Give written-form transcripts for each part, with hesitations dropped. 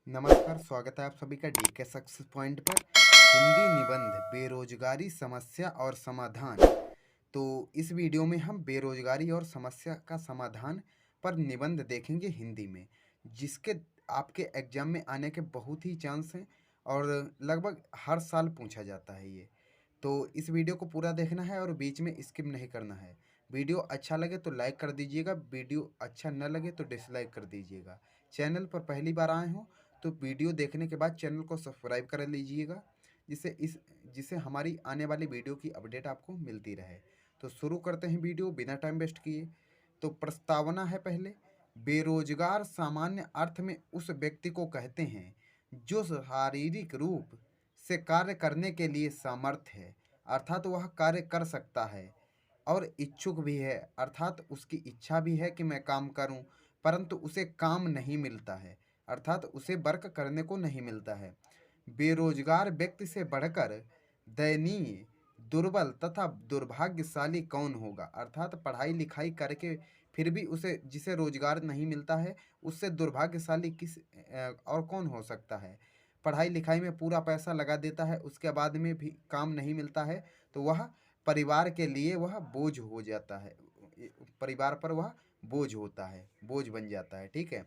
नमस्कार, स्वागत है आप सभी का डी के सक्सेस पॉइंट पर। हिंदी निबंध बेरोजगारी समस्या और समाधान। तो इस वीडियो में हम बेरोजगारी और समस्या का समाधान पर निबंध देखेंगे हिंदी में, जिसके आपके एग्जाम में आने के बहुत ही चांस हैं और लगभग हर साल पूछा जाता है ये। तो इस वीडियो को पूरा देखना है और बीच में स्किप नहीं करना है। वीडियो अच्छा लगे तो लाइक कर दीजिएगा, वीडियो अच्छा न लगे तो डिसलाइक कर दीजिएगा। चैनल पर पहली बार आए हो तो वीडियो देखने के बाद चैनल को सब्सक्राइब कर लीजिएगा, जिससे हमारी आने वाली वीडियो की अपडेट आपको मिलती रहे। तो शुरू करते हैं वीडियो बिना टाइम वेस्ट किए। तो प्रस्तावना है पहले। बेरोजगार सामान्य अर्थ में उस व्यक्ति को कहते हैं जो शारीरिक रूप से कार्य करने के लिए समर्थ है, अर्थात वह कार्य कर सकता है और इच्छुक भी है, अर्थात उसकी इच्छा भी है कि मैं काम करूं, परंतु उसे काम नहीं मिलता है, अर्थात उसे वर्क करने को नहीं मिलता है। बेरोजगार व्यक्ति से बढ़कर दयनीय, दुर्बल तथा दुर्भाग्यशाली कौन होगा, अर्थात पढ़ाई लिखाई करके फिर भी उसे जिसे रोजगार नहीं मिलता है, उससे दुर्भाग्यशाली और कौन हो सकता है। पढ़ाई लिखाई में पूरा पैसा लगा देता है, उसके बाद में भी काम नहीं मिलता है, तो वह परिवार के लिए वह बोझ हो जाता है, परिवार पर वह बोझ होता है, बोझ बन जाता है। ठीक है।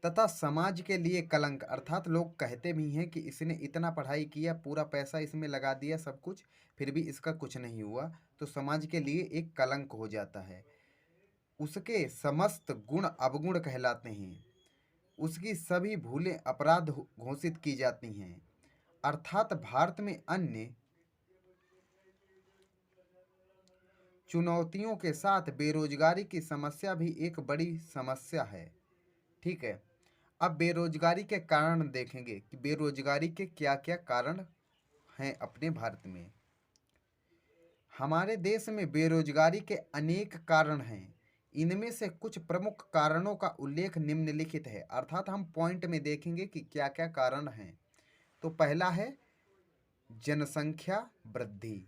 तथा समाज के लिए कलंक, अर्थात लोग कहते भी हैं कि इसने इतना पढ़ाई किया, पूरा पैसा इसमें लगा दिया, सब कुछ, फिर भी इसका कुछ नहीं हुआ, तो समाज के लिए एक कलंक हो जाता है। उसके समस्त गुण अवगुण कहलाते हैं, उसकी सभी भूलें अपराध घोषित की जाती हैं। अर्थात भारत में अन्य चुनौतियों के साथ बेरोजगारी की समस्या भी एक बड़ी समस्या है। ठीक है। अब बेरोजगारी के कारण देखेंगे कि बेरोजगारी के क्या क्या कारण हैं अपने भारत में। हमारे देश में बेरोजगारी के अनेक कारण हैं। इनमें से कुछ प्रमुख कारणों का उल्लेख निम्नलिखित है, अर्थात हम पॉइंट में देखेंगे कि क्या क्या कारण हैं। तो पहला है जनसंख्या वृद्धि।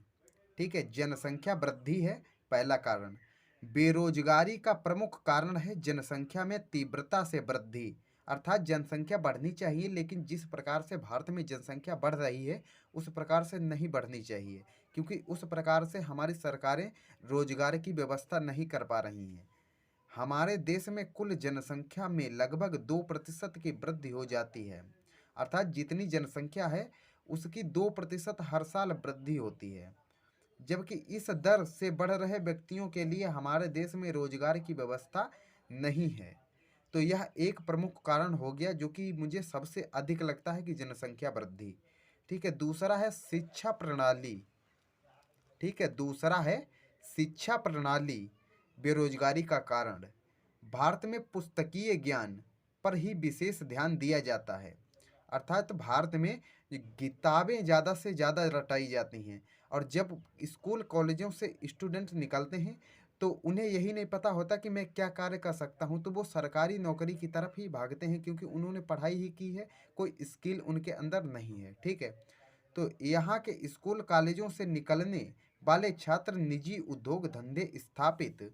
ठीक है, जनसंख्या वृद्धि है पहला कारण। बेरोजगारी का प्रमुख कारण है जनसंख्या में तीव्रता से वृद्धि, अर्थात जनसंख्या बढ़नी चाहिए, लेकिन जिस प्रकार से भारत में जनसंख्या बढ़ रही है उस प्रकार से नहीं बढ़नी चाहिए, क्योंकि उस प्रकार से हमारी सरकारें रोजगार की व्यवस्था नहीं कर पा रही हैं। हमारे देश में कुल जनसंख्या में लगभग 2% की वृद्धि हो जाती है, अर्थात जितनी जनसंख्या है उसकी 2% हर साल वृद्धि होती है, जबकि इस दर से बढ़ रहे व्यक्तियों के लिए हमारे देश में रोजगार की व्यवस्था नहीं है। तो यह एक प्रमुख कारण हो गया, जो कि मुझे सबसे अधिक लगता है कि जनसंख्या वृद्धि। ठीक है। दूसरा है शिक्षा प्रणाली। ठीक है, दूसरा है शिक्षा प्रणाली बेरोजगारी का कारण। भारत में पुस्तकीय ज्ञान पर ही विशेष ध्यान दिया जाता है, अर्थात भारत में किताबें ज़्यादा से ज़्यादा रटाई जाती हैं, और जब स्कूल कॉलेजों से स्टूडेंट निकलते हैं तो उन्हें यही नहीं पता होता कि मैं क्या कार्य कर सकता हूं, तो वो सरकारी नौकरी की तरफ ही भागते हैं, क्योंकि उन्होंने पढ़ाई ही की है, कोई स्किल उनके अंदर नहीं है। ठीक है। तो यहाँ के स्कूल कॉलेजों से निकलने वाले छात्र निजी उद्योग धंधे स्थापित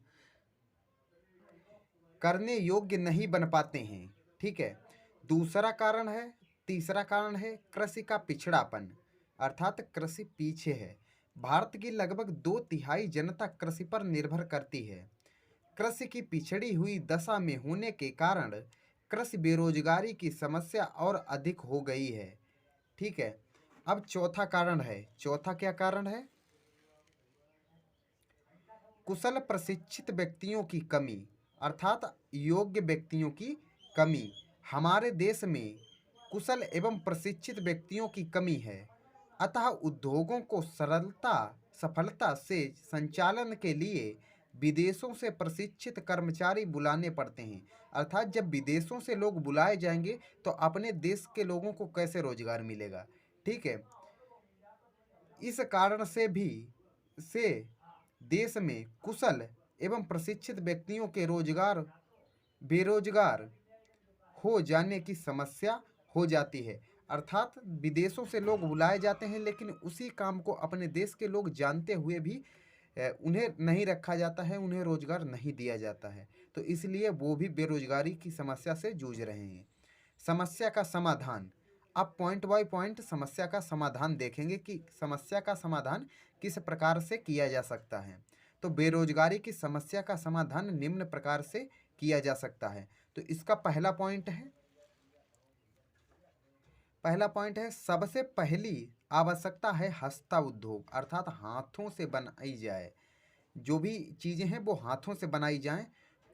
करने योग्य नहीं बन पाते हैं। ठीक है। दूसरा कारण है, तीसरा कारण है कृषि का पिछड़ापन, अर्थात कृषि पीछे है। भारत की लगभग 2/3 जनता कृषि पर निर्भर करती है। कृषि की पिछड़ी हुई दशा में होने के कारण कृषि बेरोजगारी की समस्या और अधिक हो गई है। ठीक है। अब चौथा कारण है, चौथा क्या कारण है? कुशल प्रशिक्षित व्यक्तियों की कमी, अर्थात योग्य व्यक्तियों की कमी। हमारे देश में कुशल एवं प्रशिक्षित व्यक्तियों की कमी है, अतः उद्योगों को सफलता से संचालन के लिए विदेशों से प्रशिक्षित कर्मचारी बुलाने पड़ते हैं। अर्थात जब विदेशों से लोग बुलाए जाएंगे तो अपने देश के लोगों को कैसे रोजगार मिलेगा। ठीक है। इस कारण से देश में कुशल एवं प्रशिक्षित व्यक्तियों के बेरोजगार हो जाने की समस्या हो जाती है, अर्थात विदेशों से लोग बुलाए जाते हैं, लेकिन उसी काम को अपने देश के लोग जानते हुए भी उन्हें नहीं रखा जाता है, उन्हें रोजगार नहीं दिया जाता है, तो इसलिए वो भी बेरोजगारी की समस्या से जूझ रहे हैं। समस्या का समाधान। आप पॉइंट बाय पॉइंट समस्या का समाधान देखेंगे कि समस्या का समाधान किस प्रकार से किया जा सकता है। तो बेरोजगारी की समस्या का समाधान निम्न प्रकार से किया जा सकता है। तो इसका पहला पॉइंट है सबसे पहली आवश्यकता है हस्ता उद्योग, अर्थात हाथों से बनाई जाए जो भी चीज़ें हैं वो हाथों से बनाई जाएं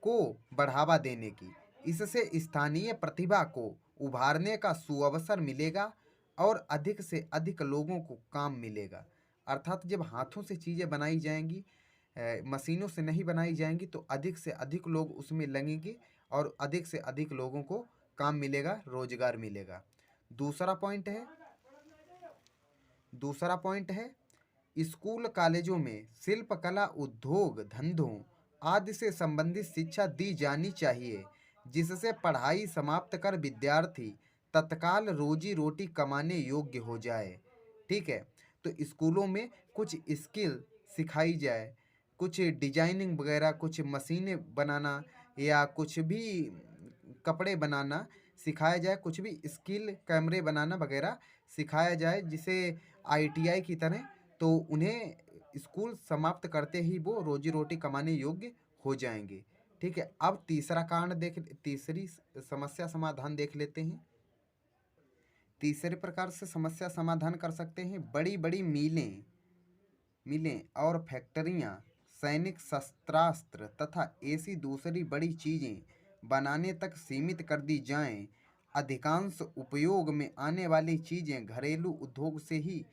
को बढ़ावा देने की। इससे स्थानीय प्रतिभा को उभारने का सुअवसर मिलेगा और अधिक से अधिक लोगों को काम मिलेगा। अर्थात जब हाथों से चीज़ें बनाई जाएंगी, मशीनों से नहीं बनाई जाएंगी, तो अधिक से अधिक लोग उसमें लगेंगे और अधिक से अधिक लोगों को काम मिलेगा, रोजगार मिलेगा। दूसरा पॉइंट है स्कूल कॉलेजों में शिल्पकला, उद्योग धंधों आदि से संबंधित शिक्षा दी जानी चाहिए, जिससे पढ़ाई समाप्त कर विद्यार्थी तत्काल रोजी रोटी कमाने योग्य हो जाए। ठीक है, तो स्कूलों में कुछ स्किल सिखाई जाए, कुछ डिजाइनिंग वगैरह, कुछ मशीनें बनाना या कुछ भी कपड़े बनाना सिखाया जाए, कुछ भी स्किल कैमरे बनाना वगैरह सिखाया जाए, जिसे आईटीआई की तरह। तो उन्हें स्कूल समाप्त करते ही वो रोजी रोटी कमाने योग्य हो जाएंगे। ठीक है, अब तीसरी समस्या समाधान देख लेते हैं। तीसरे प्रकार से समस्या समाधान कर सकते हैं बड़ी बड़ी मिलें और फैक्ट्रियां सैनिक शस्त्रास्त्र तथा ऐसी दूसरी बड़ी चीज़ें बनाने तक सीमित कर दी जाएं। अधिकांश उपयोग में आने वाली चीज़ें घरेलू उद्योग से ही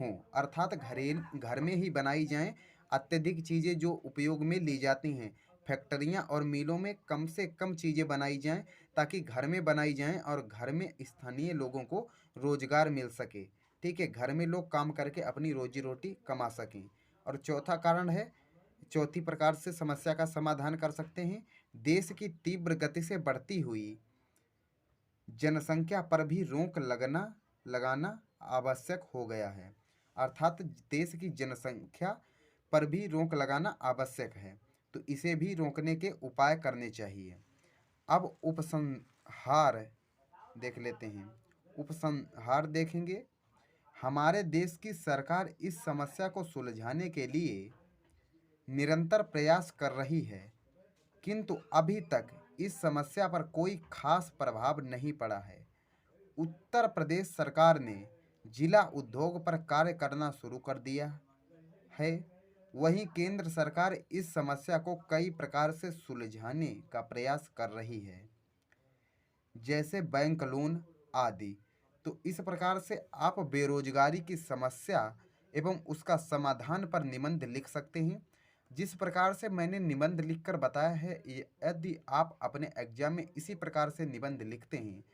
हों, अर्थात घर में ही बनाई जाएं। अत्यधिक चीज़ें जो उपयोग में ली जाती हैं फैक्ट्रियां और मिलों में कम से कम चीज़ें बनाई जाएं, ताकि घर में बनाई जाएं और घर में स्थानीय लोगों को रोजगार मिल सके। ठीक है, घर में लोग काम करके अपनी रोजी रोटी कमा सकें। और चौथी प्रकार से समस्या का समाधान कर सकते हैं देश की तीव्र गति से बढ़ती हुई जनसंख्या पर भी रोक लगाना आवश्यक हो गया है। अर्थात देश की जनसंख्या पर भी रोक लगाना आवश्यक है, तो इसे भी रोकने के उपाय करने चाहिए। अब उपसंहार देख लेते हैं। उपसंहार देखेंगे, हमारे देश की सरकार इस समस्या को सुलझाने के लिए निरंतर प्रयास कर रही है, किंतु अभी तक इस समस्या पर कोई खास प्रभाव नहीं पड़ा है। उत्तर प्रदेश सरकार ने जिला उद्योग पर कार्य करना शुरू कर दिया है, वहीं केंद्र सरकार इस समस्या को कई प्रकार से सुलझाने का प्रयास कर रही है, जैसे बैंक लोन आदि। तो इस प्रकार से आप बेरोजगारी की समस्या एवं उसका समाधान पर निबंध लिख सकते हैं। जिस प्रकार से मैंने निबंध लिखकर बताया है, यदि आप अपने एग्जाम में इसी प्रकार से निबंध लिखते हैं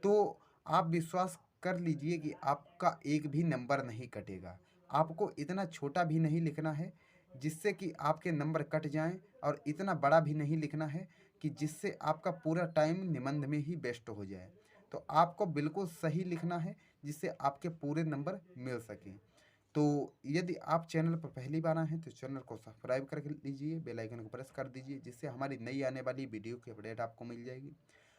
तो आप विश्वास कर लीजिए कि आपका एक भी नंबर नहीं कटेगा। आपको इतना छोटा भी नहीं लिखना है जिससे कि आपके नंबर कट जाएं, और इतना बड़ा भी नहीं लिखना है कि जिससे आपका पूरा टाइम निबंध में ही वेस्ट हो जाए। तो आपको बिल्कुल सही लिखना है जिससे आपके पूरे नंबर मिल सकें। तो यदि आप चैनल पर पहली बार आए हैं तो चैनल को सब्सक्राइब कर लीजिए, बेल आइकन को प्रेस कर दीजिए, जिससे हमारी नई आने वाली वीडियो की अपडेट आपको मिल जाएगी।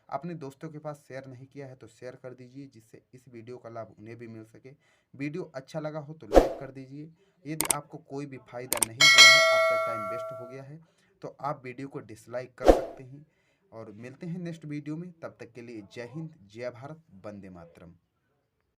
अपने दोस्तों के पास शेयर नहीं किया है तो शेयर कर दीजिए, जिससे इस वीडियो का लाभ उन्हें भी मिल सके। वीडियो अच्छा लगा हो तो लाइक कर दीजिए। यदि आपको कोई भी फायदा नहीं हुआ है, आपका टाइम वेस्ट हो गया है, तो आप वीडियो को डिसलाइक कर सकते हैं। और मिलते हैं नेक्स्ट वीडियो में, तब तक के लिए जय हिंद, जय भारत, वंदे मातरम।